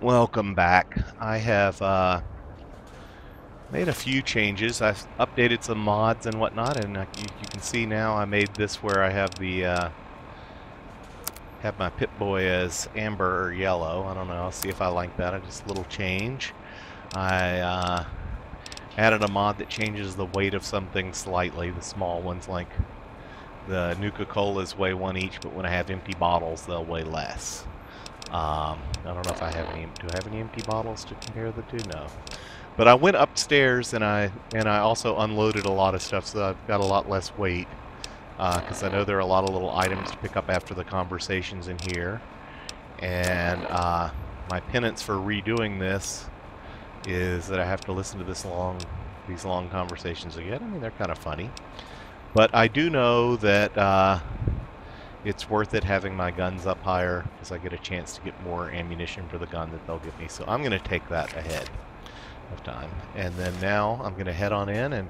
Welcome back. I have made a few changes. I've updated some mods and whatnot, and you can see now I made this where I have the have my Pip-Boy as amber or yellow. I don't know. I'll see if I like that. Just a little change. I added a mod that changes the weight of something slightly. The small ones, like the Nuka-Colas, weigh 1 each, but when I have empty bottles, they'll weigh less. I don't know if I have any. Do I have any empty bottles to compare the two? No. But I went upstairs and I also unloaded a lot of stuff, so I've got a lot less weight. Because I know there are a lot of little items to pick up after the conversations in here. And my penance for redoing this is that I have to listen to these long conversations again. I mean, they're kind of funny. But I do know that it's worth it having my guns up higher, because I get a chance to get more ammunition for the gun that they'll give me. So I'm going to take that ahead of time. And then now I'm going to head on in, and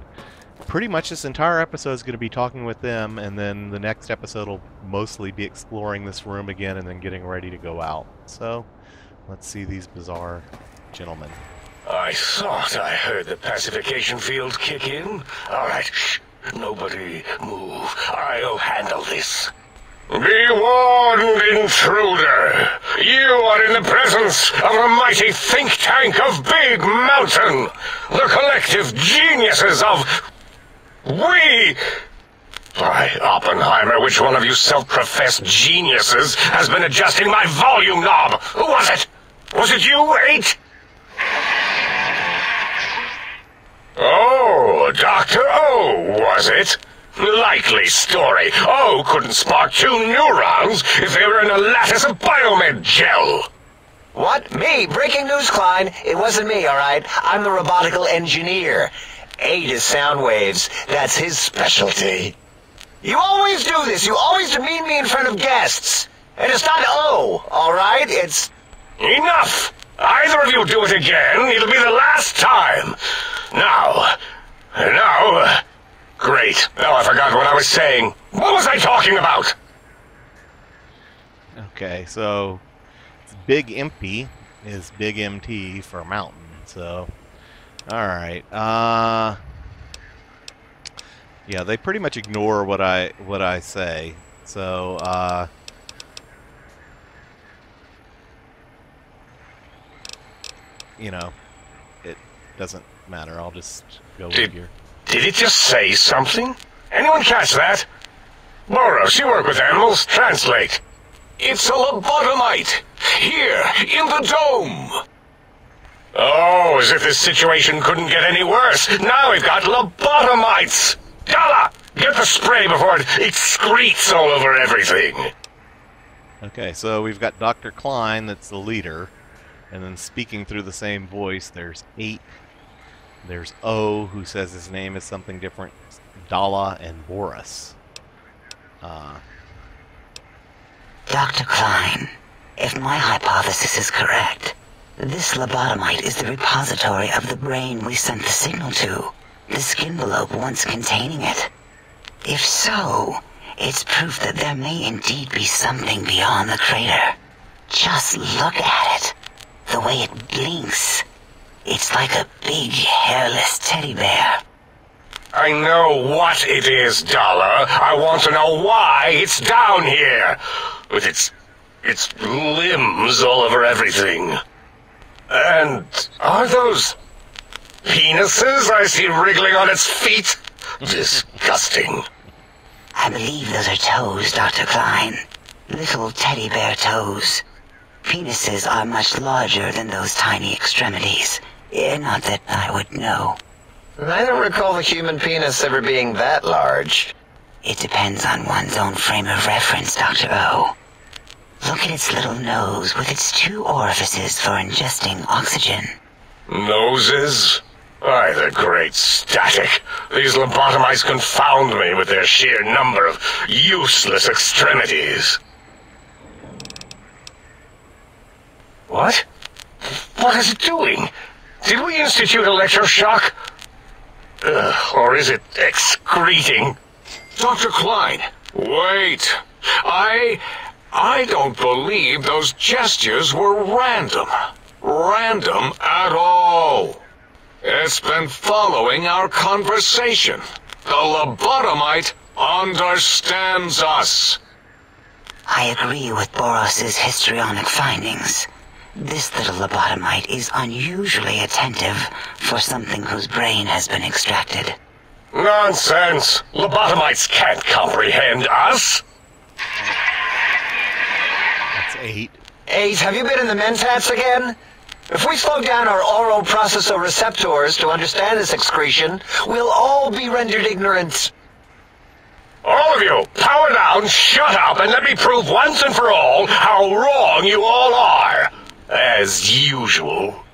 pretty much this entire episode is going to be talking with them, and then the next episode will mostly be exploring this room again and then getting ready to go out. So let's see these bizarre gentlemen. I thought I heard the pacification field kick in. All right, shh. Nobody move. I'll handle this. Be warned, intruder. You are in the presence of a mighty think tank of Big Mountain. The collective geniuses of... We... By Oppenheimer, which one of you self-professed geniuses has been adjusting my volume knob? Who was it? Was it you, 8? Oh, Dr. O, was it? Likely story. O couldn't spark 2 neurons if they were in a lattice of biomed gel. What? Me? Breaking news, Klein. It wasn't me, all right? I'm the robotical engineer. 8 is sound waves. That's his specialty. You always do this. You always demean me in front of guests. And it's not O, all right? It's... Enough! Either of you do it again, it'll be the last time. Now... Great. Now I forgot what I was saying. What was I talking about? Okay, so Big Empty is Big MT for mountain. So, all right. Yeah, they pretty much ignore what I say. So, you know, it doesn't matter. I'll just go with here. Did it just say something? Anyone catch that? Boros, you work with animals. Translate. It's a lobotomite. Here, in the dome. Oh, as if this situation couldn't get any worse. Now we've got lobotomites. Dalla, get the spray before it excretes all over everything. Okay, so we've got Dr. Klein, that's the leader. And then speaking through the same voice, there's 8. There's O, who says his name is something different, Dalla, and Boris. Dr. Klein, if my hypothesis is correct, this lobotomite is the repository of the brain we sent the signal to, the skin envelope once containing it. If so, it's proof that there may indeed be something beyond the crater. Just look at it, the way it blinks. It's like a big, hairless teddy bear. I know what it is, Dollar. I want to know why it's down here. With its limbs all over everything. And are those penises I see wriggling on its feet? Disgusting. I believe those are toes, Dr. Klein. Little teddy bear toes. Penises are much larger than those tiny extremities. Not that I would know. I don't recall the human penis ever being that large. It depends on one's own frame of reference, Dr. O. Look at its little nose with its 2 orifices for ingesting oxygen. Noses? Why, the great static. These lobotomites confound me with their sheer number of useless extremities. What? What is it doing? Did we institute electroshock? Or is it excreting? Dr. Klein, wait. I don't believe those gestures were random. random at all. It's been following our conversation. The lobotomite understands us. I agree with Boros's histrionic findings. This little lobotomite is unusually attentive for something whose brain has been extracted. Nonsense! Lobotomites can't comprehend us! That's 8. 8, have you been in the mentats again? If we slow down our oroprocessoreceptors to understand this excretion, we'll all be rendered ignorant. All of you, power down, shut up, and let me prove once and for all how wrong you all are. As usual.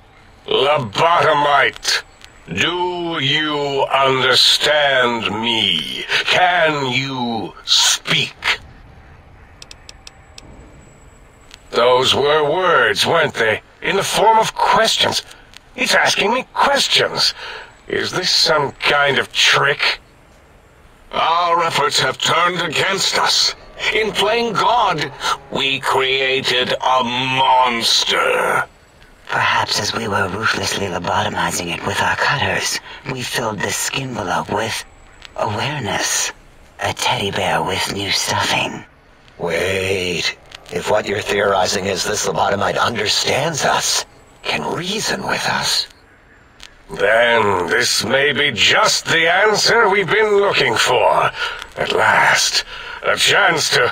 Lobotomite, do you understand me? Can you speak? Those were words, weren't they? In the form of questions. It's asking me questions. Is this some kind of trick? Our efforts have turned against us. In playing God, we created a monster. Perhaps as we were ruthlessly lobotomizing it with our cutters, we filled this skin envelope with awareness. A teddy bear with new stuffing. Wait. If what you're theorizing is this lobotomite understands us, can reason with us, then this may be just the answer we've been looking for. At last, a chance to...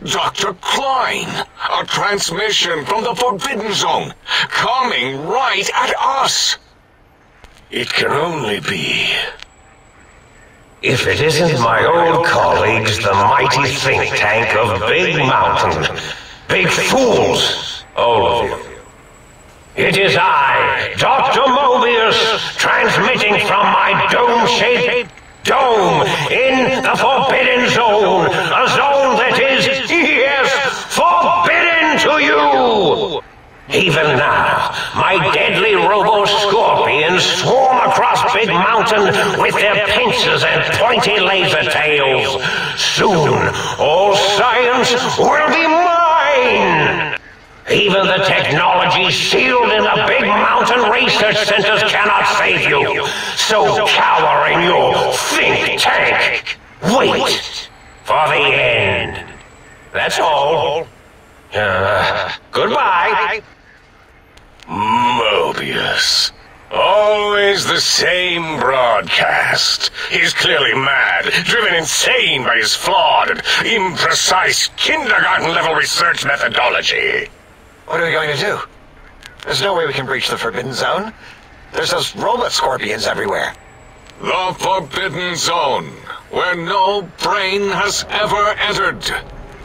Dr. Klein, a transmission from the Forbidden Zone, coming right at us. It can only be... If it isn't my old colleagues, the mighty think tank of Big Mountain. Big fools, all of you. It is I, Dr. Mobius, transmitting from my dome-shaped dome in the Forbidden Zone. A zone that is, yes, forbidden to you. Even now, my deadly robo-scorpions swarm across Big Mountain with their pincers and pointy laser tails. Soon, all science will be mine! Even the technology sealed in the Big Mountain research centers cannot save you. So cower in your think tank. Wait for the end. That's all. Goodbye. Mobius. Always the same broadcast. He's clearly mad, driven insane by his flawed and imprecise kindergarten-level research methodology. what are we going to do? There's no way we can breach the Forbidden Zone. There's those robot scorpions everywhere. The Forbidden Zone, where no brain has ever entered,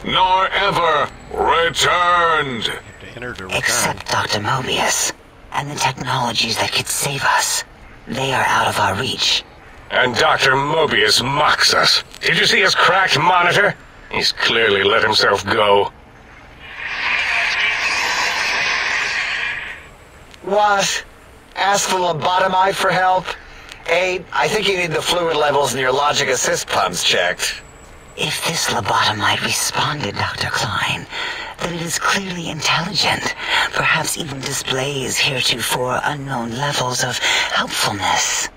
nor ever returned. Except Dr. Mobius, and the technologies that could save us. They are out of our reach. And Dr. Mobius mocks us. Did you see his cracked monitor? He's clearly let himself go. What? Ask the lobotomite for help? Abe, I think you need the fluid levels in your logic assist pumps checked. If this lobotomite responded, Dr. Klein, then it is clearly intelligent, perhaps even displays heretofore unknown levels of helpfulness.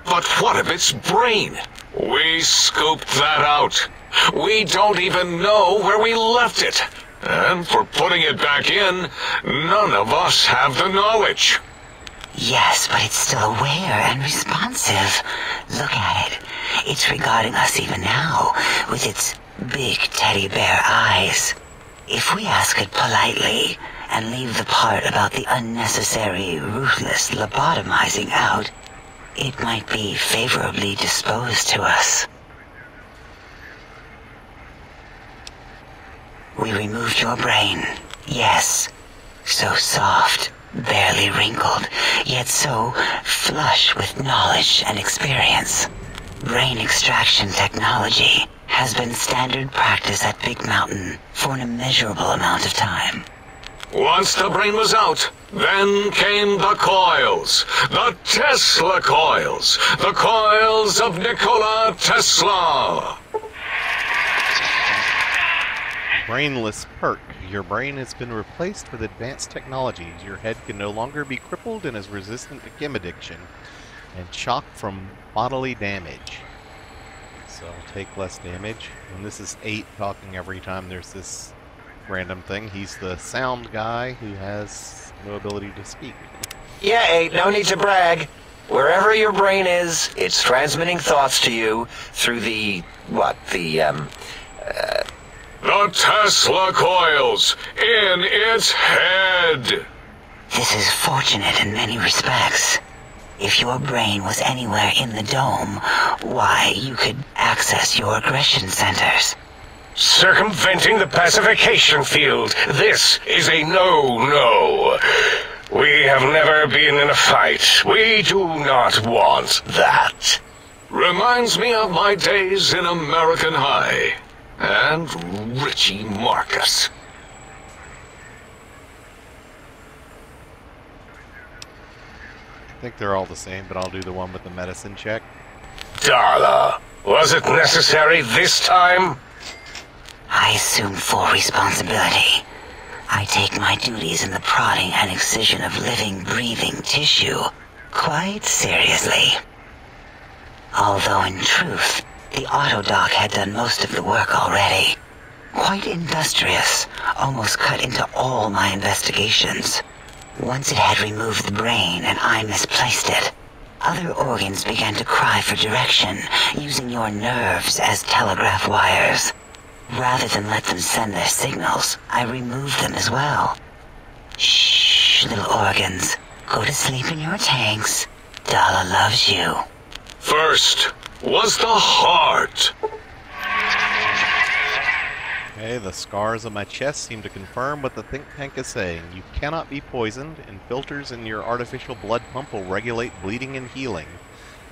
But what of its brain? We scooped that out. We don't even know where we left it. And for putting it back in, none of us have the knowledge. Yes, but it's still aware and responsive. Look at it. It's regarding us even now, with its big teddy bear eyes. If we ask it politely, and leave the part about the unnecessary, ruthless lobotomizing out, it might be favorably disposed to us. We removed your brain, yes. So soft, barely wrinkled, yet so flush with knowledge and experience. Brain extraction technology has been standard practice at Big Mountain for an immeasurable amount of time. Once the brain was out, then came the coils. The Tesla coils. The coils of Nikola Tesla. Brainless perk. Your brain has been replaced with advanced technologies. Your head can no longer be crippled and is resistant to chem addiction and shock from bodily damage. So I'll take less damage. And this is 8 talking every time there's this random thing. He's the sound guy who has no ability to speak. Yeah, 8, no need to brag. Wherever your brain is, it's transmitting thoughts to you through the Tesla coils in its head. This is fortunate in many respects. If your brain was anywhere in the dome, why, you could access your aggression centers. Circumventing the pacification field. This is a no-no. We have never been in a fight. We do not want that. Reminds me of my days in American High. And Richie Marcus. I think they're all the same, but I'll do the one with the medicine check. Darla, was it necessary this time? I assume full responsibility. I take my duties in the prodding and excision of living, breathing tissue quite seriously. Although in truth, the autodoc had done most of the work already. Quite industrious, almost cut into all my investigations. Once it had removed the brain and I misplaced it, other organs began to cry for direction, using your nerves as telegraph wires. Rather than let them send their signals, I removed them as well. Shh, little organs. Go to sleep in your tanks. Dala loves you. First was the heart. Okay, the scars on my chest seem to confirm what the think tank is saying. You cannot be poisoned, and filters in your artificial blood pump will regulate bleeding and healing,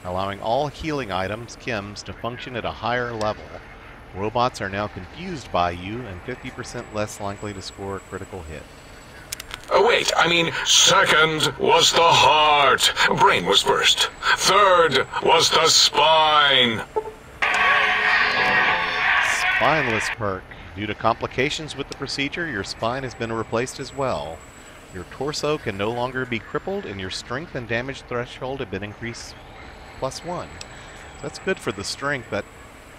allowing all healing items, chems, to function at a higher level. Robots are now confused by you and 50% less likely to score a critical hit. Oh, wait, I mean, second was the heart. Brain was first. Third was the spine. Spineless perk. Due to complications with the procedure, your spine has been replaced as well. Your torso can no longer be crippled, and your strength and damage threshold have been increased +1. So that's good for the strength. That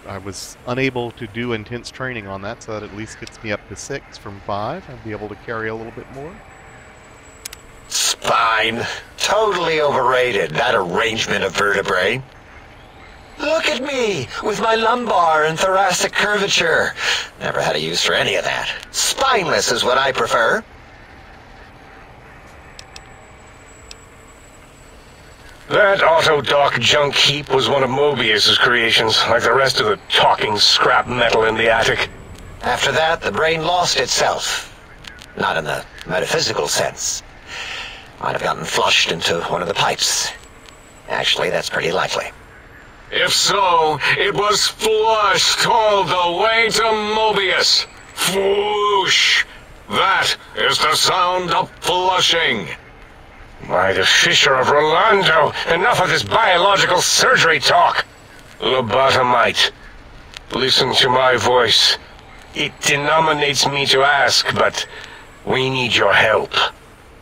I was unable to do intense training on that, so that at least gets me up to 6 from 5. I'll be able to carry a little bit more. spine. Totally overrated, that arrangement of vertebrae. Look at me, with my lumbar and thoracic curvature. Never had a use for any of that. Spineless is what I prefer. That Autodoc junk heap was one of Mobius's creations, like the rest of the talking scrap metal in the attic. After that, the brain lost itself. Not in the metaphysical sense. Might have gotten flushed into one of the pipes. Actually, that's pretty likely. If so, it was flushed all the way to Mobius. Flush! That is the sound of flushing. By the Fisher of Rolando, enough of this biological surgery talk. Lobotomite, listen to my voice. It denominates me to ask, but we need your help.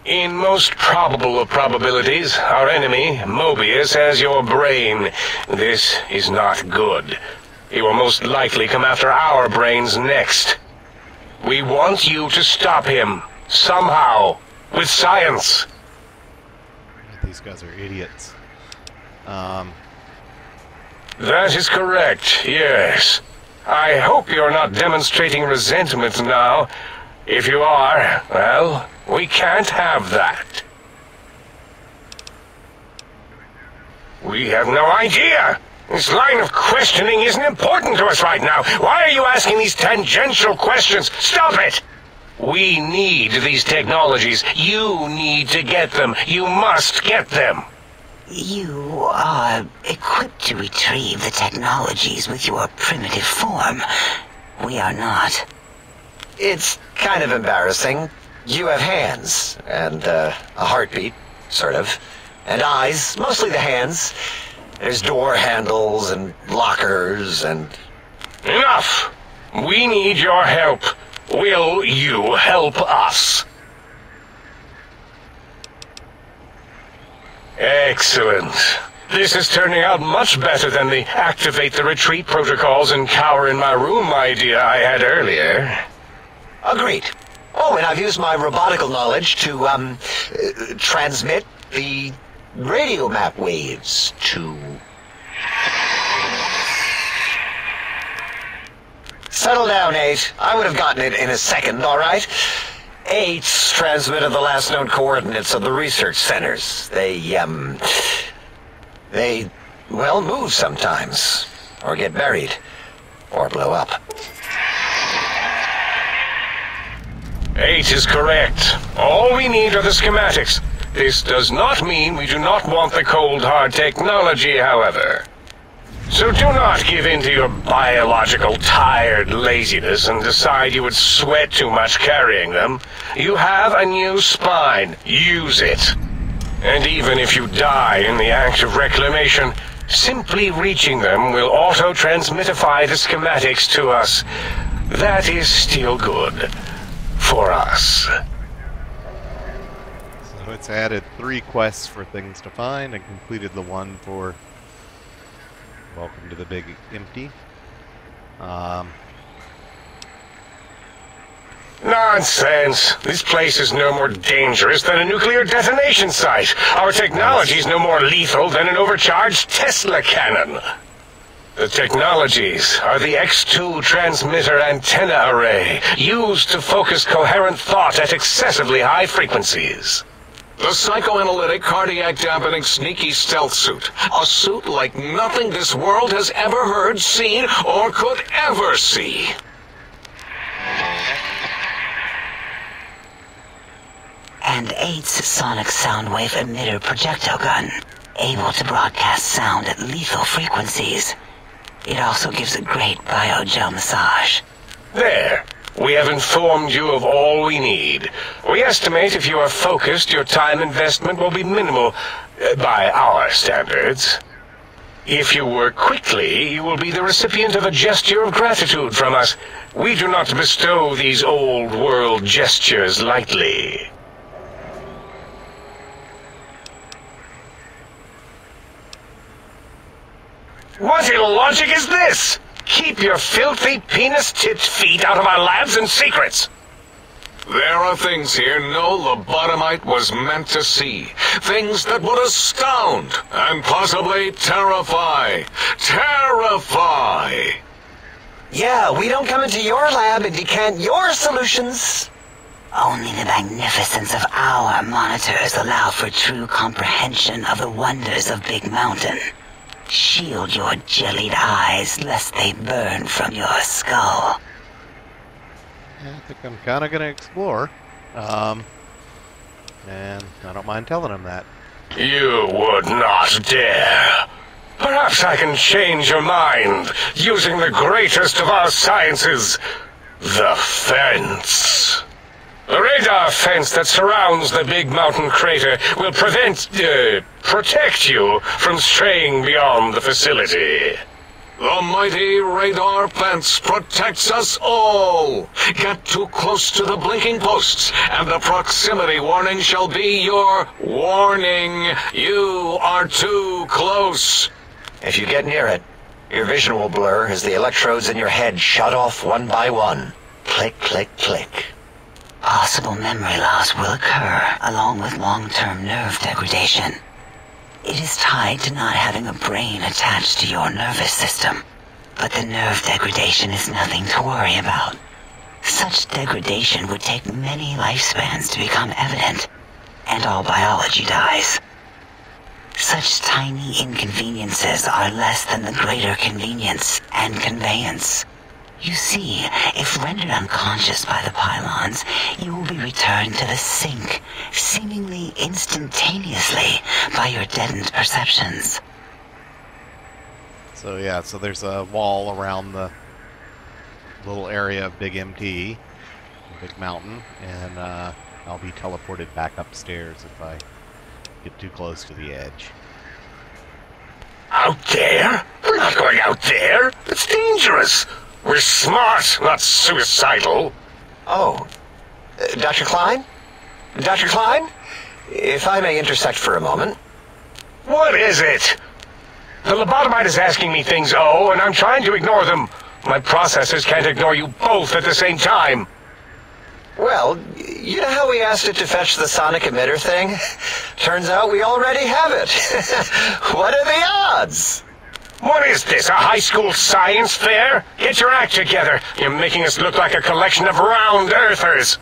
In most probable of probabilities, our enemy, Mobius, has your brain. This is not good. He will most likely come after our brains next. We want you to stop him, somehow, with science. These guys are idiots. That is correct, yes. I hope you're not demonstrating resentment now. If you are, well, we can't have that. We have no idea. This line of questioning isn't important to us right now. Why are you asking these tangential questions? Stop it! We need these technologies. You need to get them. You must get them. You are equipped to retrieve the technologies with your primitive form. We are not. It's kind of embarrassing. You have hands, and a heartbeat, sort of, and eyes, mostly the hands. There's door handles and lockers and... Enough! We need your help. Will you help us? Excellent. This is turning out much better than the activate the retreat protocols and cower in my room idea I had earlier. Agreed. Oh, and I've used my robotical knowledge to, transmit the radio map waves to... Settle down, 8. I would have gotten it in a second, all right? 8's transmitted the last known coordinates of the research centers. They, well, move sometimes. Or get buried. Or blow up. 8 is correct. All we need are the schematics. This does not mean we do not want the cold hard technology, however. So do not give in to your biological tired laziness and decide you would sweat too much carrying them. You have a new spine. Use it. And even if you die in the act of reclamation, simply reaching them will auto-transmitify the schematics to us. That is still good. For us. So it's added 3 quests for things to find and completed the one for Welcome to the Big Empty. Nonsense! This place is no more dangerous than a nuclear detonation site. Our technology is no more lethal than an overcharged Tesla cannon. The technologies are the X2 transmitter antenna array, used to focus coherent thought at excessively high frequencies. The psychoanalytic, cardiac dampening, sneaky stealth suit. A suit like nothing this world has ever heard, seen, or could ever see. And 8's sonic soundwave emitter projectile gun, able to broadcast sound at lethal frequencies. It also gives a great biogel massage. There. We have informed you of all we need. We estimate if you are focused, your time investment will be minimal, by our standards. If you work quickly, you will be the recipient of a gesture of gratitude from us. We do not bestow these old-world gestures lightly. What illogic is this? Keep your filthy, penis-tipped feet out of our labs and secrets! There are things here no lobotomite was meant to see. Things that would astound and possibly terrify. Terrify! Yeah, we don't come into your lab and decant your solutions. Only the magnificence of our monitors allow for true comprehension of the wonders of Big Mountain. Shield your jellied eyes lest they burn from your skull. I think I'm kind of going to explore. And I don't mind telling him that. You would not dare. Perhaps I can change your mind using the greatest of our sciences, the fence. The radar fence that surrounds the Big Mountain crater will protect you from straying beyond the facility. The mighty radar fence protects us all. Get too close to the blinking posts, and the proximity warning shall be your warning. You are too close. If you get near it, your vision will blur as the electrodes in your head shut off one by one. Click, click, click. Possible memory loss will occur, along with long-term nerve degradation. It is tied to not having a brain attached to your nervous system, but the nerve degradation is nothing to worry about. Such degradation would take many lifespans to become evident, and all biology dies. Such tiny inconveniences are less than the greater convenience and conveyance. You see, if rendered unconscious by the pylons, you will be returned to the sink, seemingly instantaneously, by your deadened perceptions. So yeah, so there's a wall around the little area of Big MT, Big Mountain, and I'll be teleported back upstairs if I get too close to the edge. Out there? We're not going out there. It's dangerous. We're smart, not suicidal. Oh, Dr. Klein? Dr. Klein? If I may intersect for a moment. What is it? The lobotomite is asking me things, and I'm trying to ignore them. My processors can't ignore you both at the same time. Well, you know how we asked it to fetch the sonic emitter thing? Turns out we already have it. What are the odds? What is this, a high school science fair? Get your act together. You're making us look like a collection of round earthers.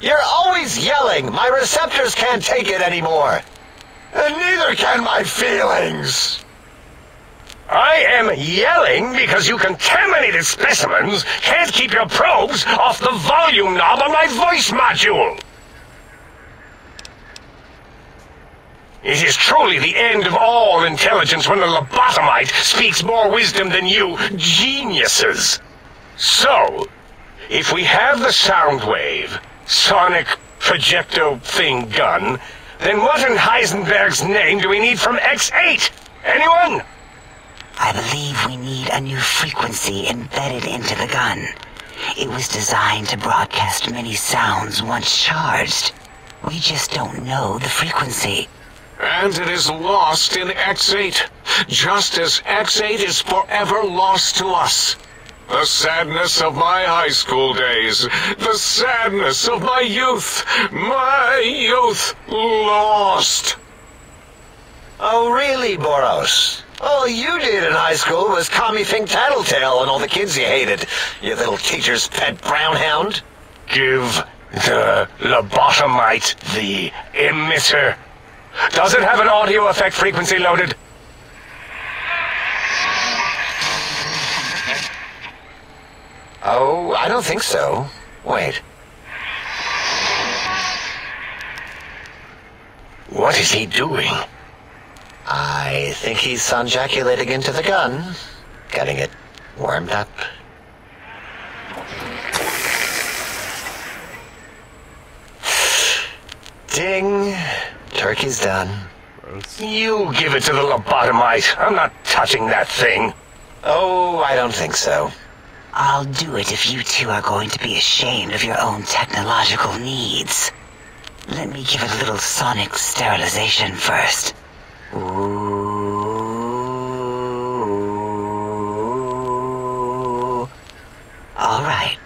You're always yelling. My receptors can't take it anymore. And neither can my feelings. I am yelling because you contaminated specimens can't keep your probes off the volume knob on my voice module. It is truly the end of all intelligence when the lobotomite speaks more wisdom than you geniuses. So, if we have the sound wave, sonic projecto thing gun, then what in Heisenberg's name do we need from X8? Anyone? I believe we need a new frequency embedded into the gun. It was designed to broadcast many sounds once charged. We just don't know the frequency. And it is lost in X8, just as X8 is forever lost to us. The sadness of my high school days, the sadness of my youth lost. Oh, really, Boros? All you did in high school was call me Fink Tattletale and all the kids you hated, you little teacher's pet brown hound. Give the lobotomite the emitter. Does it have an audio effect frequency loaded? Oh, I don't think so. Wait. What is he doing? I think he's sonjaculating into the gun, getting it warmed up. Ding. Turkey's done. You give it to the lobotomite. I'm not touching that thing. Oh, I don't think so. I'll do it if you two are going to be ashamed of your own technological needs. Let me give it a little sonic sterilization first. Ooh. All right.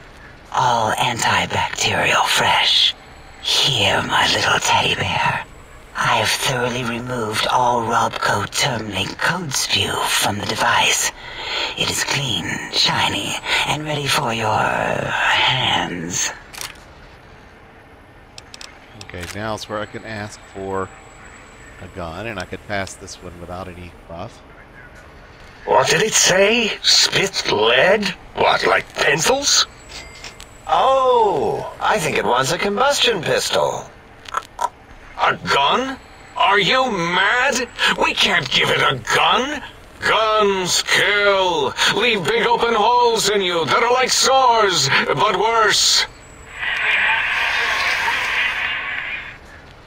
All antibacterial fresh. Here, my little teddy bear. I have thoroughly removed all Robco Termlink code spew from the device. It is clean, shiny, and ready for your hands. Okay, now it's where I can ask for a gun, and I could pass this one without any buff. What did it say? Spit lead? What, like pencils? Oh, I think it wants a combustion pistol. A gun? Are you mad? We can't give it a gun. Guns kill. Leave big open holes in you that are like sores, but worse.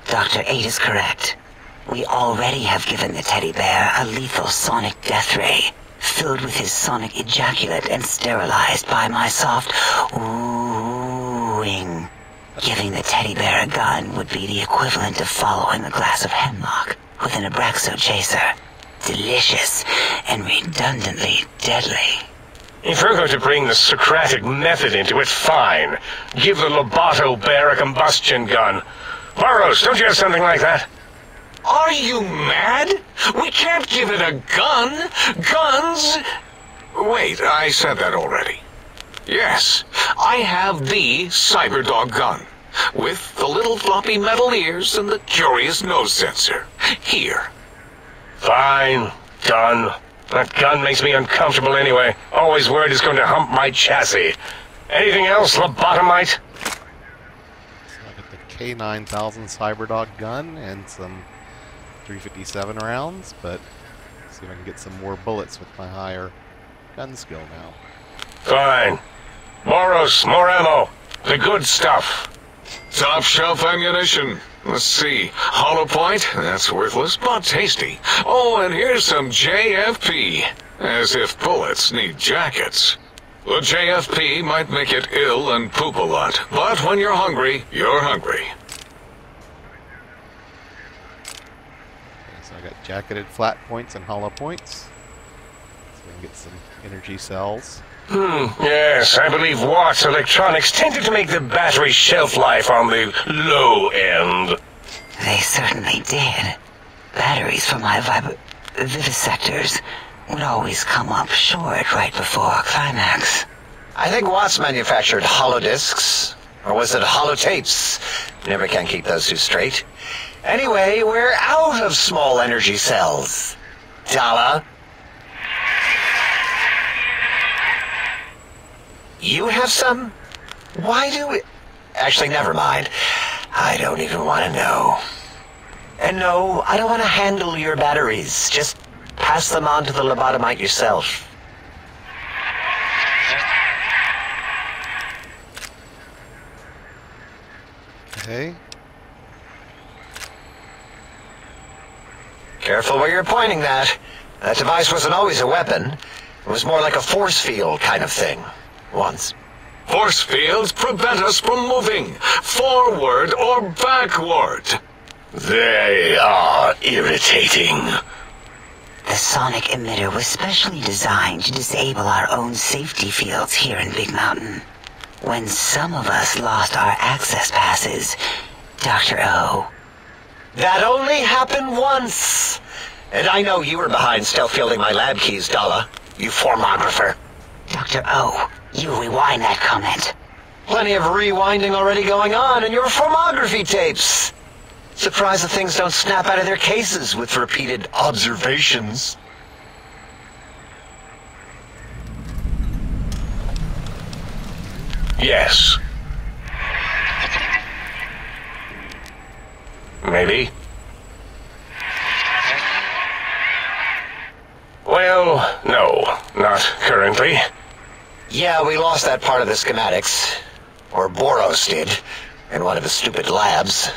Dr. 8 is correct. We already have given the teddy bear a lethal sonic death ray, filled with his sonic ejaculate and sterilized by my soft oohing. Giving the teddy bear a gun would be the equivalent of following a glass of hemlock with an Abraxo chaser. Delicious and redundantly deadly. If you're going to bring the Socratic method into it, fine. Give the Loboto bear a combustion gun. Burroughs, don't you have something like that? Are you mad? We can't give it a gun. Guns... Wait, I said that already. Yes, I have the Cyberdog gun, with the little floppy metal ears and the curious nose sensor. Here. Fine. Done. That gun makes me uncomfortable anyway. Always worried it's going to hump my chassis. Anything else, lobotomite? So I got the K9000 Cyberdog gun and some 357 rounds, but let's see if I can get some more bullets with my higher gun skill now. Fine. Moros, more ammo. The good stuff. Top shelf ammunition. Let's see. Hollow point? That's worthless, but tasty. Oh, and here's some JFP. As if bullets need jackets. The JFP might make it ill and poop a lot, but when you're hungry, you're hungry. Okay, so I got jacketed flat points and hollow points. So we can get some energy cells. Yes, I believe Watt's electronics tended to make the battery shelf life on the low end. They certainly did. Batteries for my vivisectors would always come up short right before climax. I think Watts manufactured holodiscs. Or was it holotapes? Never can keep those two straight. Anyway, we're out of small energy cells. Dala? You have some? Why do we... Actually, never mind. I don't even want to know. And no, I don't want to handle your batteries. Just pass them on to the lobotomite yourself. Okay. Careful where you're pointing that. That device wasn't always a weapon. It was more like a force field kind of thing. Once. Force fields prevent us from moving forward or backward. They are irritating. The sonic emitter was specially designed to disable our own safety fields here in Big Mountain. When some of us lost our access passes, Dr. O. That only happened once. And I know you were behind stealth fielding my lab keys, Dala. You formographer. Dr. O, you rewind that comment. Plenty of rewinding already going on in your formography tapes. Surprised the things don't snap out of their cases with repeated observations. Yes. Maybe. Well, no, not currently. Yeah, we lost that part of the schematics. Or Boros did, in one of his stupid labs.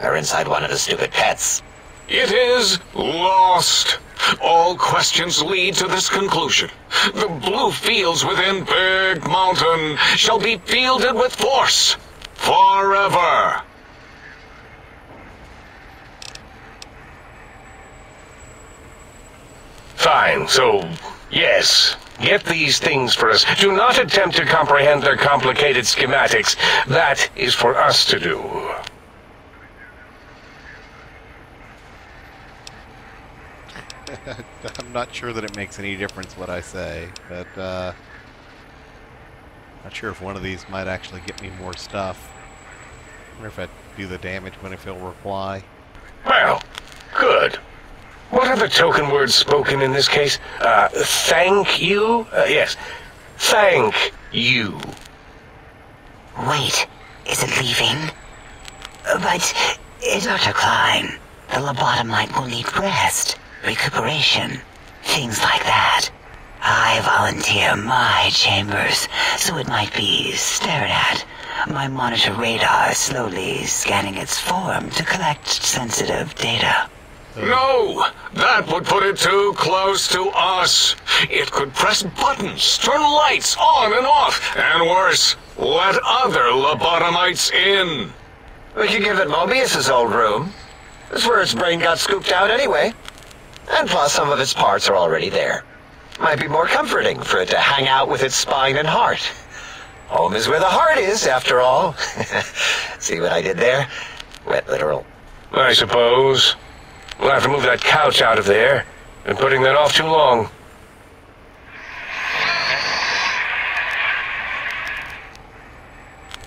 Or inside one of his stupid pets. It is lost. All questions lead to this conclusion. The blue fields within Big Mountain shall be fielded with force forever. Fine, so, yes. Get these things for us. Do not attempt to comprehend their complicated schematics. That is for us to do. I'm not sure that it makes any difference what I say, but not sure if one of these might actually get me more stuff. I wonder if I do the damage when if he'll reply. Well, good. What are the token words spoken in this case? Thank you? Yes. Thank you. Wait, is it leaving? But, Dr. Klein, the lobotomite will need rest, recuperation, things like that. I volunteer my chambers, so it might be stared at. My monitor radar slowly scanning its form to collect sensitive data. No, that would put it too close to us. It could press buttons, turn lights on and off, and worse, let other lobotomites in. We could give it Mobius's old room. That's where its brain got scooped out anyway. And plus some of its parts are already there. Might be more comforting for it to hang out with its spine and heart. Home is where the heart is, after all. See what I did there? Wet literal. I suppose. We'll have to move that couch out of there. Been putting that off too long.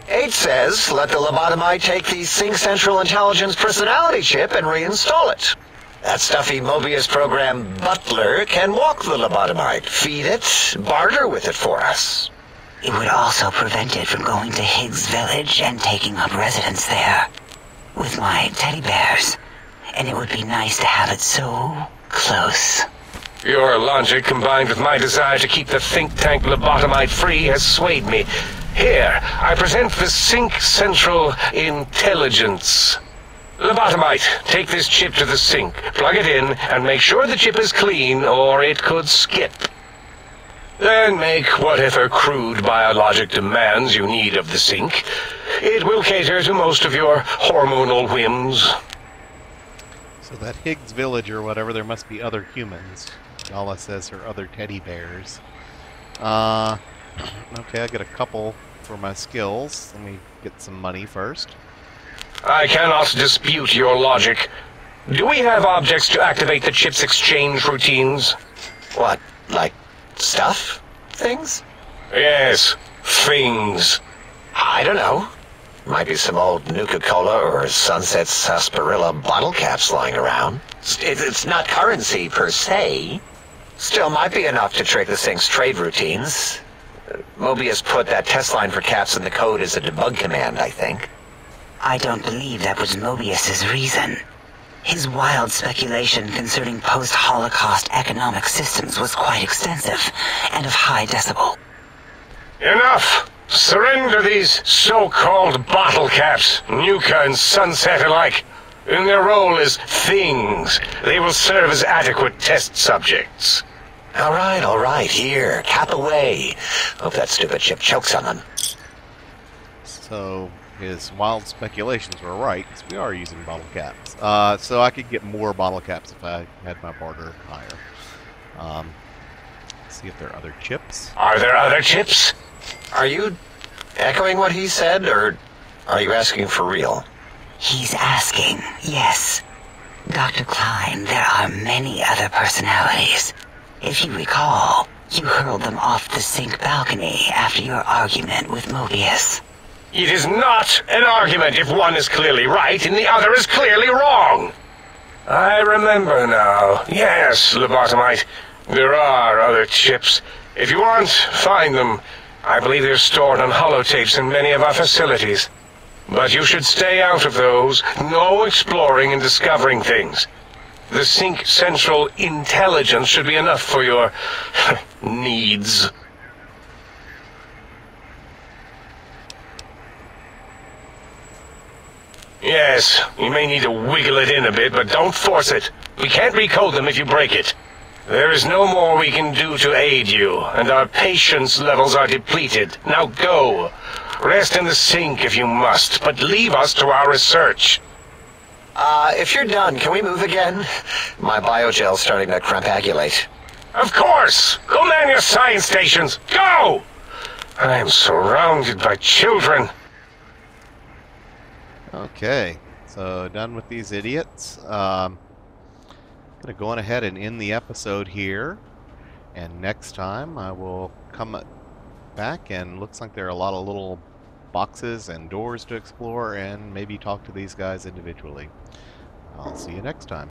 H says, let the lobotomite take the Sync Central Intelligence personality chip and reinstall it. That stuffy Mobius program butler can walk the lobotomite, feed it, barter with it for us. It would also prevent it from going to Higgs Village and taking up residence there. With my teddy bears. And it would be nice to have it so close. Your logic, combined with my desire to keep the think tank lobotomite free, has swayed me. Here, I present the Sync Central Intelligence. Lobotomite, take this chip to the sink, plug it in, and make sure the chip is clean, or it could skip. Then make whatever crude biologic demands you need of the sink. It will cater to most of your hormonal whims. So that Higgs village or whatever, there must be other humans. Gala says her other teddy bears. Okay, I got a couple for my skills. Let me get some money first. I cannot dispute your logic. Do we have objects to activate the chip's exchange routines? What, like stuff? Things? Yes, things. I don't know. Might be some old Nuka-Cola or Sunset Sarsaparilla bottle caps lying around. It's not currency per se. Still might be enough to trick the thing's trade routines. Mobius put that test line for caps in the code as a debug command, I think. I don't believe that was Mobius's reason. His wild speculation concerning post-Holocaust economic systems was quite extensive and of high decibel. Enough! Surrender these so-called bottle caps, Nuka and Sunset alike. In their role as things, they will serve as adequate test subjects. All right, here, cap away. Hope that stupid chip chokes on them. So his wild speculations were right, because we are using bottle caps. So I could get more bottle caps if I had my barter higher. See if there are other chips. Are there other chips? Are you echoing what he said, or are you asking for real? He's asking, yes. Dr. Klein, there are many other personalities. If you recall, you hurled them off the sink balcony after your argument with Mobius. It is not an argument if one is clearly right and the other is clearly wrong. I remember now. Yes, lobotomite. There are other chips. If you want, find them. I believe they're stored on holotapes in many of our facilities. But you should stay out of those. No exploring and discovering things. The Sync Central intelligence should be enough for your needs. Yes, you may need to wiggle it in a bit, but don't force it. We can't recode them if you break it. There is no more we can do to aid you, and our patience levels are depleted. Now go. Rest in the sink if you must, but leave us to our research. If you're done, can we move again? My biogel's starting to crampagulate. Of course! Go man your science stations! Go! I am surrounded by children. Okay, so done with these idiots. Gonna go on ahead and end the episode here, and next time I will come back, and looks like there are a lot of little boxes and doors to explore, and maybe talk to these guys individually. I'll see you next time.